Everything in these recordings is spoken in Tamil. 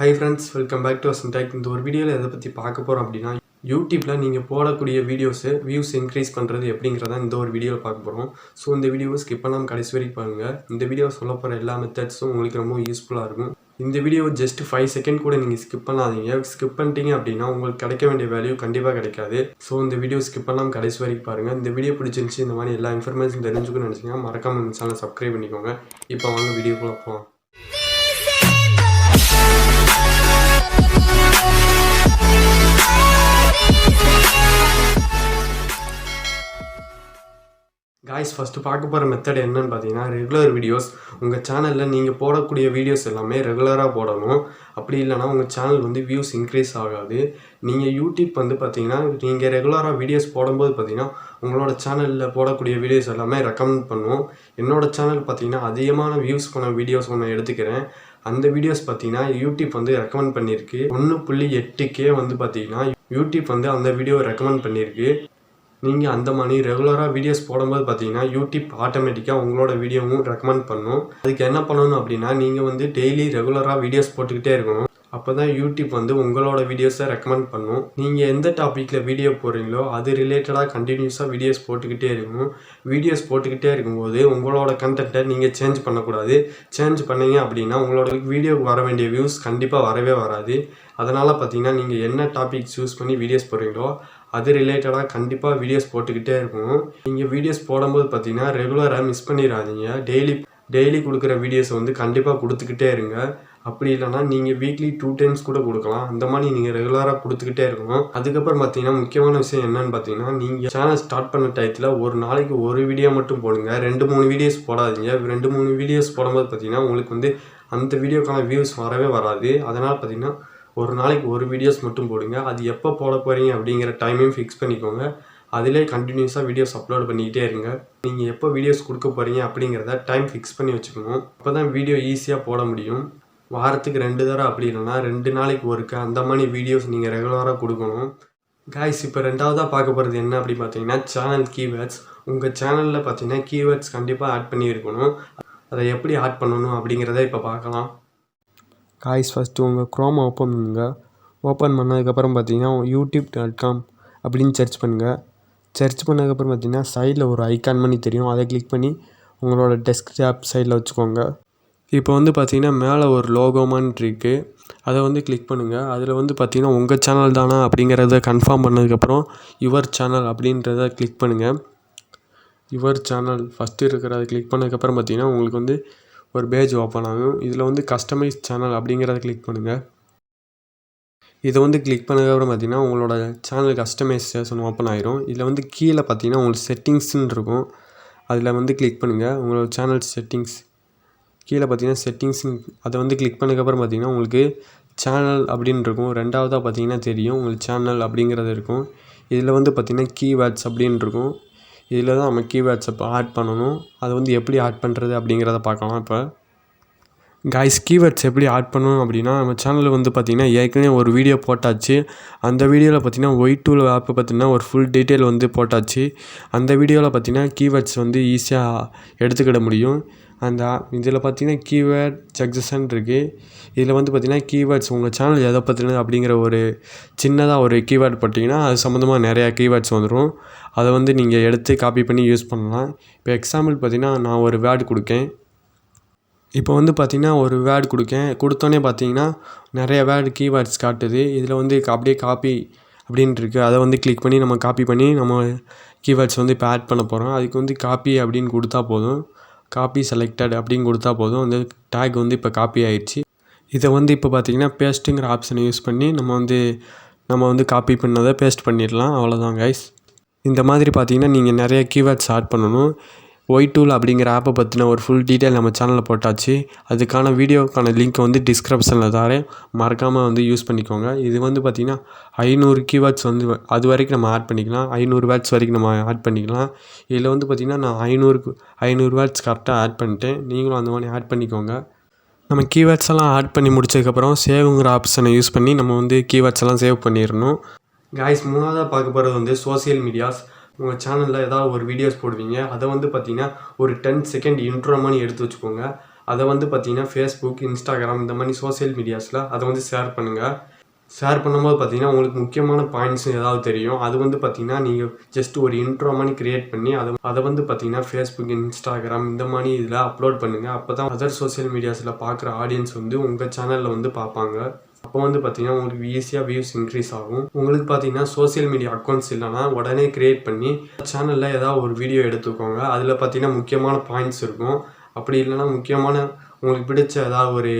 Hi friends, welcome back to Vasanth Tech. இந்த ஒரு வீடியோவில் எதை பற்றி பார்க்க போகிறோம் அப்படின்னா யூடியூப்பில் நீங்கள் போடக்கூடிய வீடியோஸு வியூஸ் இன்க்ரீஸ் பண்ணுறது எப்படிங்கிறத இந்த ஒரு வீடியோவில் பார்க்க போகிறோம். ஸோ இந்த வீடியோவை ஸ்கிப் பண்ணாமல் கடைசி வரைக்கும் பாருங்கள். இந்த வீடியோ சொல்ல போகிற எல்லா மெத்தட்ஸும் உங்களுக்கு ரொம்ப யூஸ்ஃபுல்லாக இருக்கும். இந்த வீடியோ ஜஸ்ட் 5 செகண்ட் கூட நீங்கள் ஸ்கிப் பண்ணாதீங்க. ஸ்கிப் பண்ணிட்டீங்க அப்படின்னா உங்களுக்கு கிடைக்க வேண்டிய வேல்யூ கண்டிப்பாக கிடைக்காது. ஸோ இந்த வீடியோ ஸ்கிப் பண்ணாமல் கடைசி வரைக்கும் பாருங்கள். இந்த வீடியோ பிடிச்சிருந்துச்சு, இந்த மாதிரி எல்லா இன்ஃபர்மேஷன் தெரிஞ்சுக்கணும்னு நினச்சிங்கன்னா மறக்காமல் இந்த சேனலை சப்ஸ்கிரைப் பண்ணிக்கோங்க. இப்போ வாங்க வீடியோக்குள்ளே போகலாம். காய்ஸ், ஃபஸ்ட்டு பார்க்க போகிற மெத்தட் என்னன்னு பார்த்தீங்கன்னா, ரெகுலர் வீடியோஸ். உங்கள் சேனலில் நீங்கள் போடக்கூடிய வீடியோஸ் எல்லாமே ரெகுலராக போடணும். அப்படி இல்லைனா உங்கள் சேனல் வந்து வியூஸ் இன்க்ரீஸ் ஆகாது. நீங்கள் யூடியூப் வந்து பார்த்தீங்கன்னா, நீங்கள் ரெகுலராக வீடியோஸ் போடும்போது பார்த்தீங்கன்னா உங்களோட சேனலில் போடக்கூடிய வீடியோஸ் எல்லாமே ரெக்கமெண்ட் பண்ணுவோம். என்னோடய சேனல் பார்த்தீங்கன்னா அதிகமான வியூஸ் பண்ண வீடியோஸ் ஒன்று எடுத்துக்கிறேன். அந்த வீடியோஸ் பார்த்தீங்கன்னா யூடியூப் வந்து ரெக்கமெண்ட் பண்ணியிருக்கு. 1.8K வந்து பார்த்தீங்கன்னா யூடியூப் வந்து அந்த வீடியோ ரெக்கமெண்ட் பண்ணியிருக்கு. நீங்கள் அந்த மாதிரி ரெகுலராக வீடியோஸ் போடும்போது பார்த்தீங்கன்னா யூடியூப் ஆட்டோமேட்டிக்காக உங்களோட வீடியோவும் ரெக்கமெண்ட் பண்ணும். அதுக்கு என்ன பண்ணணும் அப்படின்னா, நீங்கள் வந்து டெய்லி ரெகுலராக வீடியோஸ் போட்டுக்கிட்டே இருக்கணும். அப்போ தான் யூடியூப் வந்து உங்களோட வீடியோஸை ரெக்கமெண்ட் பண்ணும். நீங்கள் எந்த டாப்பிக்கில் வீடியோ போடுறீங்களோ அது ரிலேட்டடாக கண்டினியூஸாக வீடியோஸ் போட்டுக்கிட்டே இருக்கணும். வீடியோஸ் போட்டுக்கிட்டே இருக்கும்போது உங்களோட கண்டென்ட்டை நீங்கள் சேஞ்ச் பண்ணக்கூடாது. சேஞ்ச் பண்ணீங்க அப்படின்னா உங்களோட வீடியோக்கு வர வேண்டிய வியூஸ் கண்டிப்பாக வரவே வராது. அதனால் பார்த்தீங்கன்னா நீங்கள் என்ன டாபிக் சூஸ் பண்ணி வீடியோஸ் போடுறீங்களோ அது ரிலேட்டடாக கண்டிப்பாக வீடியோஸ் போட்டுக்கிட்டே இருக்கணும். நீங்கள் வீடியோஸ் போடும்போது பார்த்தீங்கன்னா ரெகுலராக மிஸ் பண்ணிடாதீங்க. டெய்லி கொடுக்குற வீடியோஸை வந்து கண்டிப்பாக கொடுத்துக்கிட்டே இருங்க. அப்படி இல்லைனா நீங்கள் வீக்லி 2 times கூட கொடுக்கலாம். அந்த மாதிரி நீங்கள் ரெகுலராக கொடுத்துக்கிட்டே இருக்கணும். அதுக்கப்புறம் பார்த்தீங்கன்னா முக்கியமான விஷயம் என்னன்னு பார்த்தீங்கன்னா, நீங்கள் சேனல் ஸ்டார்ட் பண்ண டயத்தில் ஒரு நாளைக்கு ஒரு வீடியோ மட்டும் போடுங்க. 2-3 வீடியோஸ் போடாதீங்க. 2-3 வீடியோஸ் போடும்போது பார்த்தீங்கன்னா உங்களுக்கு வந்து அந்த வீடியோக்கான வியூஸ் வரவே வராது. அதனால் பார்த்தீங்கன்னா ஒரு நாளைக்கு ஒரு வீடியோஸ் மட்டும் போடுங்க. அது எப்போ போட போகிறீங்க அப்படிங்கிற டைமையும் ஃபிக்ஸ் பண்ணிக்கோங்க. அதிலே கண்டினியூஸாக வீடியோஸ் அப்லோட் பண்ணிக்கிட்டே இருங்க. நீங்கள் எப்போ வீடியோஸ் கொடுக்க போகிறீங்க அப்படிங்கிறத டைம் ஃபிக்ஸ் பண்ணி வச்சுக்கணும். அப்போ தான் வீடியோ ஈஸியாக போட முடியும். வாரத்துக்கு 2 தடவை அப்படி இல்லைனா 2 நாளைக்கு ஒருக்க அந்த மாதிரி வீடியோஸ் நீங்கள் ரெகுலராக கொடுக்கணும். காய்ஸ், இப்போ ரெண்டாவதாக பார்க்க போகிறது என்ன அப்படி பார்த்தீங்கன்னா, சேனல் கீவேர்ட்ஸ். உங்கள் சேனலில் பார்த்தீங்கன்னா கீவேர்ட்ஸ் கண்டிப்பாக ஆட் பண்ணி இருக்கணும். அதை எப்படி ஆட் பண்ணணும் அப்படிங்கிறத இப்போ பார்க்கலாம். காய்ஸ், ஃபஸ்ட்டு உங்கள் க்ரோமை ஓப்பன் பண்ணுங்கள். ஓப்பன் பண்ணதுக்கப்புறம் பார்த்தீங்கன்னா youtube.com அப்படின்னு சர்ச் பண்ணுங்கள். சர்ச் பண்ணதுக்கப்புறம் பார்த்தீங்கன்னா சைடில் ஒரு ஐக்கான் பண்ணி தெரியும், அதை கிளிக் பண்ணி உங்களோட டெஸ்க்டாப் சைடில் வச்சுக்கோங்க. இப்போ வந்து பார்த்தீங்கன்னா மேலே ஒரு லோகோமான் இருக்குது, அதை வந்து கிளிக் பண்ணுங்கள். அதில் வந்து பார்த்தீங்கன்னா உங்கள் சேனல் தானா அப்படிங்கிறத கன்ஃபார்ம் பண்ணதுக்கப்புறம் யுவர் சேனல் அப்படின்றத கிளிக் பண்ணுங்கள். யுவர் சேனல் ஃபஸ்ட்டு இருக்கிறத கிளிக் பண்ணதுக்கப்புறம் பார்த்தீங்கன்னா உங்களுக்கு வந்து ஒரு பேஜ் ஓப்பன் ஆகும். இதில் வந்து கஸ்டமைஸ் சேனல் அப்படிங்கிறத கிளிக் பண்ணுங்கள். இதை வந்து கிளிக் பண்ணதுக்கப்புறம் பார்த்தீங்கன்னா உங்களோட சேனல் கஸ்டமைசேஷன் ஓப்பன் ஆகிரும். இதில் வந்து கீழே பார்த்தீங்கன்னா உங்களுக்கு செட்டிங்ஸ்ன்னு இருக்கும், அதில் வந்து கிளிக் பண்ணுங்கள். உங்களோட சேனல் செட்டிங்ஸ் கீழே பார்த்தீங்கன்னா செட்டிங்ஸ்ன்னு அதை வந்து கிளிக் பண்ணதுக்கப்புறம் பார்த்தீங்கன்னா உங்களுக்கு சேனல் அப்படின்னு இருக்கும். ரெண்டாவதாக பார்த்தீங்கன்னா தெரியும் உங்களுக்கு சேனல் அப்படிங்கிறது இருக்கும். இதில் வந்து பார்த்தீங்கன்னா கீவேர்ட்ஸ் அப்படின்னு இருக்கும். இதில் தான் நம்ம கீவேர்ட்ஸை இப்போ ஆட் பண்ணணும். அதை வந்து எப்படி ஆட் பண்ணுறது அப்படிங்கிறத பார்க்கலாம். இப்போ காய்ஸ், கீவேர்ட்ஸ் எப்படி ஆட் பண்ணணும் அப்படின்னா, நம்ம சேனலில் வந்து பார்த்திங்கன்னா ஏற்கனவே ஒரு வீடியோ போட்டாச்சு. அந்த வீடியோவில் பார்த்திங்கன்னா Y2 ஆப்பை பார்த்திங்கன்னா ஒரு ஃபுல் டீட்டெயில் வந்து போட்டாச்சு. அந்த வீடியோவில் பார்த்திங்கன்னா கீவேர்ட்ஸ் வந்து ஈஸியாக எடுத்துக்கிட முடியும். அந்த இதில் பார்த்திங்கன்னா கீவேர்ட் சக்ஸஷன் இருக்குது. இதில் வந்து பார்த்திங்கன்னா கீவேர்ட்ஸ் உங்கள் சேனல் எதை பற்றினது அப்படிங்கிற ஒரு சின்னதாக ஒரு கீவேர்ட் போட்டிங்கன்னா அது சம்மந்தமாக நிறையா கீவேர்ட்ஸ் வந்துடும். அதை வந்து நீங்கள் எடுத்து காப்பி பண்ணி யூஸ் பண்ணலாம். இப்போ எக்ஸாம்பிள் பார்த்திங்கன்னா நான் ஒரு வேர்டு கொடுக்கேன். இப்போ வந்து பார்த்திங்கன்னா ஒரு வேர்டு கொடுத்தோன்னே பார்த்திங்கன்னா நிறைய வேர்டு கீவேர்ட்ஸ் காட்டுது. இதில் வந்து அப்படியே காப்பி அப்படின்ட்டு இருக்குது. அதை வந்து கிளிக் பண்ணி நம்ம காப்பி பண்ணி நம்ம கீவேர்ட்ஸ் வந்து இப்போ ஆட் பண்ண போகிறோம். அதுக்கு வந்து காப்பி அப்படின்னு கொடுத்தா போதும். காப்பி செலக்டட் அப்படின்னு கொடுத்தா போதும். அந்த டேக் வந்து இப்போ காப்பி ஆயிடுச்சு. இதை வந்து இப்போ பார்த்திங்கன்னா பேஸ்ட்டுங்கிற ஆப்ஷனை யூஸ் பண்ணி நம்ம வந்து காப்பி பண்ணதை பேஸ்ட் பண்ணிடலாம். அவ்வளோதான் கைஸ். இந்த மாதிரி பார்த்திங்கன்னா நீங்கள் நிறைய கீவேர்ட்ஸ் ஆட் பண்ணணும். Y2 அப்படிங்கிற ஆப்பை பற்றின ஒரு ஃபுல் டீட்டெயில் நம்ம சேனலில் போட்டாச்சு. அதுக்கான வீடியோக்கான லிங்க் வந்து டிஸ்கிரிப்ஷனில் தரேன், மறக்காமல் வந்து யூஸ் பண்ணிக்கோங்க. இது வந்து பார்த்திங்கன்னா 500 கீவேர்ட்ஸ் வந்து அது வரைக்கும் நம்ம ஆட் பண்ணிக்கலாம். 500 வேர்ட்ஸ் வரைக்கும் நம்ம ஆட் பண்ணிக்கலாம். இதில் வந்து பார்த்திங்கன்னா நான் 500 வேர்ட்ஸ் கரெக்டாக ஆட் பண்ணிட்டேன். நீங்களும் அந்த மாதிரி ஆட் பண்ணிக்கோங்க. நம்ம கீவேர்ட்ஸ் எல்லாம் ஆட் பண்ணி முடிச்சதுக்கப்புறம் சேவுங்கிற ஆப்ஷனை யூஸ் பண்ணி நம்ம வந்து கீவேர்ட்ஸ் எல்லாம் சேவ் பண்ணிடணும். காய்ஸ், மூணாவதாக பார்க்க போகிறது வந்து சோசியல் மீடியாஸ். உங்கள் சேனலில் ஏதாவது ஒரு வீடியோஸ் போடுவீங்க, அதை வந்து பார்த்திங்கன்னா ஒரு 10 செகண்ட் இன்ட்ரோ மாதிரி எடுத்து வச்சுக்கோங்க. அதை வந்து பார்த்தீங்கன்னா ஃபேஸ்புக், இன்ஸ்டாகிராம் இந்த மாதிரி சோசியல் மீடியாஸில் அதை வந்து ஷேர் பண்ணுங்கள். ஷேர் பண்ணும்போது பார்த்தீங்கன்னா உங்களுக்கு முக்கியமான பாயிண்ட்ஸ் ஏதாவது தெரியும். அது வந்து பார்த்தீங்கன்னா நீங்கள் ஜஸ்ட் ஒரு இன்ட்ரோ மாதிரி கிரியேட் பண்ணி அதை வந்து பார்த்தீங்கன்னா ஃபேஸ்புக், இன்ஸ்டாகிராம் இந்த மாதிரி இதில் அப்லோட் பண்ணுங்கள். அப்போ தான் அதர் சோசியல் மீடியாஸில் பார்க்குற ஆடியன்ஸ் வந்து உங்கள் சேனலில் வந்து பார்ப்பாங்க. அப்போ வந்து பார்த்தீங்கன்னா உங்களுக்கு ஈஸியாக வியூஸ் இன்க்ரீஸ் ஆகும். உங்களுக்கு பார்த்தீங்கன்னா சோசியல் மீடியா அக்கௌண்ட்ஸ் இல்லைனா உடனே கிரியேட் பண்ணி சேனலில் ஏதாவது ஒரு வீடியோ எடுத்துக்கோங்க. அதில் பார்த்தீங்கன்னா முக்கியமான பாயிண்ட்ஸ் இருக்கும். அப்படி இல்லைனா முக்கியமான உங்களுக்கு பிடிச்ச ஏதாவது ஒரு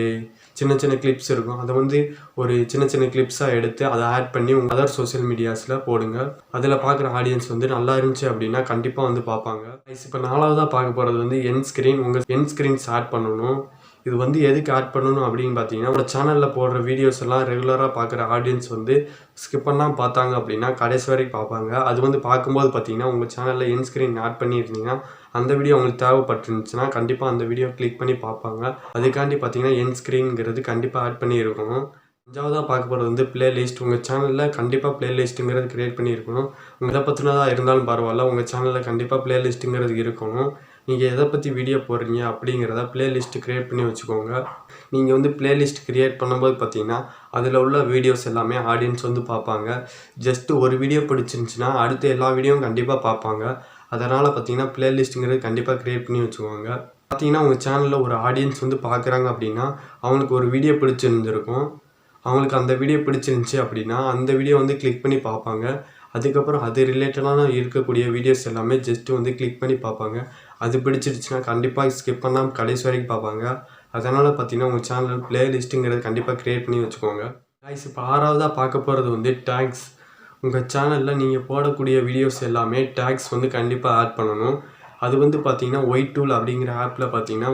சின்ன சின்ன கிளிப்ஸ் இருக்கும். அதை வந்து ஒரு சின்ன சின்ன கிளிப்ஸாக எடுத்து அதை ஆட் பண்ணி உங்கள் அதர் சோசியல் மீடியாஸில் போடுங்க. அதில் பார்க்குற ஆடியன்ஸ் வந்து நல்லா இருந்துச்சு அப்படின்னா கண்டிப்பாக வந்து பார்ப்பாங்க. இப்போ 4வதாக பார்க்க போகிறது வந்து எண்ட் ஸ்க்ரீன். உங்கள் எண்ட் ஸ்க்ரீன்ஸ் ஆட் பண்ணணும். இது வந்து எதுக்கு ஆட் பண்ணணும் அப்படின்னு பார்த்தீங்கன்னா உங்கள் சேனலில் போடுற வீடியோஸ் எல்லாம் ரெகுலராக பார்க்குற ஆடியன்ஸ் வந்து ஸ்கிப் பண்ணாமல் பார்த்தாங்க அப்படின்னா கடைசி வரைக்கும் பார்ப்பாங்க. அது வந்து பார்க்கும்போது பார்த்தீங்கன்னா உங்கள் சேனலில் எண்ட் ஸ்க்ரீன் ஆட் பண்ணியிருந்தீங்கன்னா அந்த வீடியோ உங்களுக்கு தேவைப்பட்டுருந்துச்சுன்னா கண்டிப்பாக அந்த வீடியோ கிளிக் பண்ணி பார்ப்பாங்க. அதுக்காண்டி பார்த்தீங்கன்னா எண்ட் ஸ்க்ரீனுங்கிறது கண்டிப்பாக ஆட் பண்ணி இருக்கணும். 5வதாக பார்க்க போகிறது வந்து பிளேலிஸ்ட். உங்கள் சேனலில் கண்டிப்பாக பிளேலிஸ்ட்டுங்கிறது க்ரியேட் பண்ணியிருக்கணும். உங்கள் எதை பற்றினதாக இருந்தாலும் பரவாயில்ல, உங்கள் சேனலில் கண்டிப்பாக பிளேலிஸ்ட்டுங்கிறது இருக்கணும். நீங்கள் எதை பற்றி வீடியோ போடுறீங்க அப்படிங்கிறத பிளேலிஸ்ட்டு க்ரியேட் பண்ணி வச்சுக்கோங்க. நீங்கள் வந்து பிளேலிஸ்ட் க்ரியேட் பண்ணும்போது பார்த்தீங்கன்னா அதில் உள்ள வீடியோஸ் எல்லாமே ஆடியன்ஸ் வந்து பார்ப்பாங்க. ஜஸ்ட்டு ஒரு வீடியோ பிடிச்சிருந்துச்சின்னா அடுத்த எல்லா வீடியோவும் கண்டிப்பாக பார்ப்பாங்க. அதனால் பார்த்தீங்கன்னா பிளேலிஸ்ட்டுங்கிறது கண்டிப்பாக க்ரியேட் பண்ணி வச்சுக்கோங்க. பார்த்தீங்கன்னா உங்கள் சேனலில் ஒரு ஆடியன்ஸ் வந்து பார்க்குறாங்க அப்படின்னா அவங்களுக்கு ஒரு வீடியோ பிடிச்சிருந்துருக்கும். அவங்களுக்கு அந்த வீடியோ பிடிச்சிருந்துச்சி அப்படின்னா அந்த வீடியோ வந்து கிளிக் பண்ணி பார்ப்பாங்க. அதுக்கப்புறம் அது ரிலேட்டடான இருக்கக்கூடிய வீடியோஸ் எல்லாமே ஜஸ்ட்டு வந்து கிளிக் பண்ணி பார்ப்பாங்க. அது பிடிச்சிருச்சுன்னா கண்டிப்பாக ஸ்கிப் பண்ணாமல் கடைசி வரைக்கும் பார்ப்பாங்க. அதனால் பார்த்தீங்கன்னா உங்கள் சேனல் பிளேலிஸ்ட்டுங்கிறது கண்டிப்பாக க்ரியேட் பண்ணி வச்சுக்கோங்க. கைஸ் இப்போ 6வதாக பார்க்க போகிறது வந்து டேக்ஸ். உங்கள் சேனலில் நீங்கள் போடக்கூடிய வீடியோஸ் எல்லாமே டேக்ஸ் வந்து கண்டிப்பாக ஆட் பண்ணணும். அது வந்து பார்த்தீங்கன்னா ஒயிட் டூல் அப்படிங்கிற ஆப்பில் பார்த்தீங்கன்னா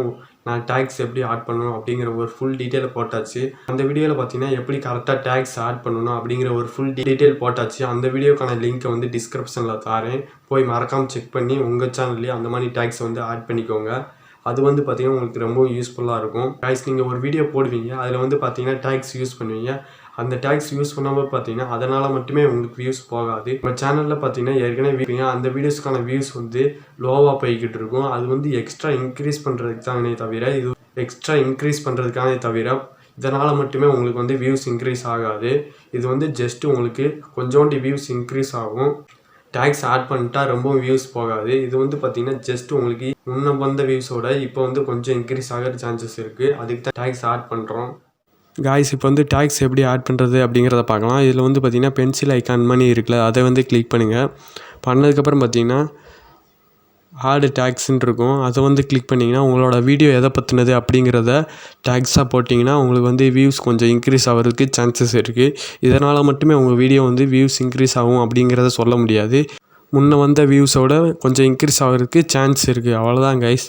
நான் டேக்ஸ் எப்படி ஆட் பண்ணணும் அப்படிங்கிற ஒரு ஃபுல் டீட்டெயில் போட்டாச்சு. அந்த வீடியோவில் பார்த்தீங்கன்னா எப்படி கரெக்டாக டேக்ஸ் ஆட் பண்ணணும் அப்படிங்கிற ஒரு ஃபுல் டீட்டெயில் போட்டாச்சு. அந்த வீடியோக்கான லிங்க்கை வந்து டிஸ்கிரிப்ஷனில் தரேன். போய் மறக்காமல் செக் பண்ணி உங்கள் சேனல்லேயே அந்த மாதிரி டேக்ஸ் வந்து ஆட் பண்ணிக்கோங்க. அது வந்து பார்த்தீங்கன்னா உங்களுக்கு ரொம்ப யூஸ்ஃபுல்லாக இருக்கும். கைஸ் நீங்கள் ஒரு வீடியோ போடுவீங்க, அதில் வந்து பார்த்தீங்கன்னா டேக்ஸ் யூஸ் பண்ணுவீங்க. அந்த டேக்ஸ் யூஸ் பண்ணாமல் பார்த்தீங்கன்னா அதனால் மட்டுமே உங்களுக்கு வியூஸ் போகாது. உங்கள் சேனலில் பார்த்தீங்கன்னா ஏற்கனவே அந்த வீடியோஸ்க்கான வியூஸ் வந்து லோவாக போய்கிட்டு இருக்கும். அது வந்து எக்ஸ்ட்ரா இன்க்ரீஸ் பண்ணுறதுக்கானே தவிர இதனால் மட்டுமே உங்களுக்கு வந்து வியூஸ் இன்க்ரீஸ் ஆகாது. இது வந்து ஜஸ்ட் உங்களுக்கு கொஞ்சோண்டு வியூஸ் இன்க்ரீஸ் ஆகும். டேக்ஸ் ஆட் பண்ணிட்டா ரொம்ப வியூஸ் போகாது. இது வந்து பார்த்தீங்கன்னா ஜஸ்ட் உங்களுக்கு முன்ன வந்த வியூஸோட இப்போ வந்து கொஞ்சம் இன்க்ரீஸ் ஆகிற சான்சஸ் இருக்குது. அதுக்கு தான் டேக்ஸ் ஆட் பண்ணுறோம். காய்ஸ் இப்போ வந்து டேக்ஸ் எப்படி ஆட் பண்ணுறது அப்படிங்கிறத பார்க்கலாம். இதில் வந்து பார்த்திங்கன்னா பென்சில் ஐக்கான் மணி இருக்குல்ல, அதை வந்து கிளிக் பண்ணுங்கள். பண்ணதுக்கப்புறம் பார்த்திங்கன்னா ஆட் டேக்ஸ்ன்னு இருக்கும். அதை வந்து கிளிக் பண்ணிங்கன்னா உங்களோட வீடியோ எதை பற்றினது அப்படிங்கிறத டேக்ஸாக போட்டிங்கன்னா உங்களுக்கு வந்து வியூஸ் கொஞ்சம் இன்க்ரீஸ் ஆகிறதுக்கு சான்சஸ் இருக்குது. இதனால் மட்டுமே உங்கள் வீடியோ வந்து வியூஸ் இன்க்ரீஸ் ஆகும் அப்படிங்கிறத சொல்ல முடியாது. முன்ன வந்த வியூஸோட கொஞ்சம் இன்க்ரீஸ் ஆகிறதுக்கு சான்ஸ் இருக்குது. அவ்வளோதான் கைஸ்.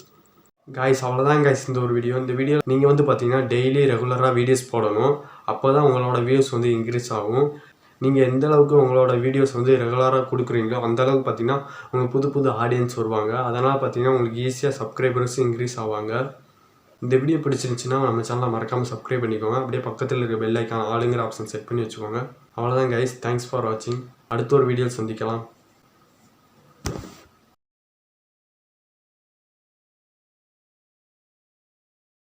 அவ்வளோதான் கைஸ் இந்த ஒரு வீடியோ. இந்த வீடியோ நீங்கள் வந்து பார்த்தீங்கன்னா டெய்லி ரெகுலராக வீடியோஸ் போடணும். அப்போ தான் உங்களோட வியூஸ் வந்து இன்க்ரீஸ் ஆகும். நீங்கள் எந்த அளவுக்கு உங்களோட வீடியோஸ் வந்து ரெகுலராக கொடுக்குறீங்களோ அந்தளவுக்கு பார்த்தீங்கன்னா உங்களுக்கு புது புது ஆடியன்ஸ் வருவாங்க. அதனால் பார்த்தீங்கன்னா உங்களுக்கு ஈஸியாக சப்ஸ்கிரைபர்ஸ் இன்க்ரீஸ் ஆவாங்க. இந்த வீடியோ பிடிச்சிருந்துச்சின்னா நம்ம சேனலை மறக்காமல் சப்ஸ்கிரைப் பண்ணிக்கோங்க. அப்படியே பக்கத்தில் இருக்க பெல் ஐக்கான் ஆளுங்கிற ஆப்ஷன் செட் பண்ணி வச்சுக்கோங்க. அவ்வளோதான் கைஸ். தேங்க்ஸ் ஃபார் வாட்சிங். அடுத்த ஒரு வீடியோ சந்திக்கலாம்.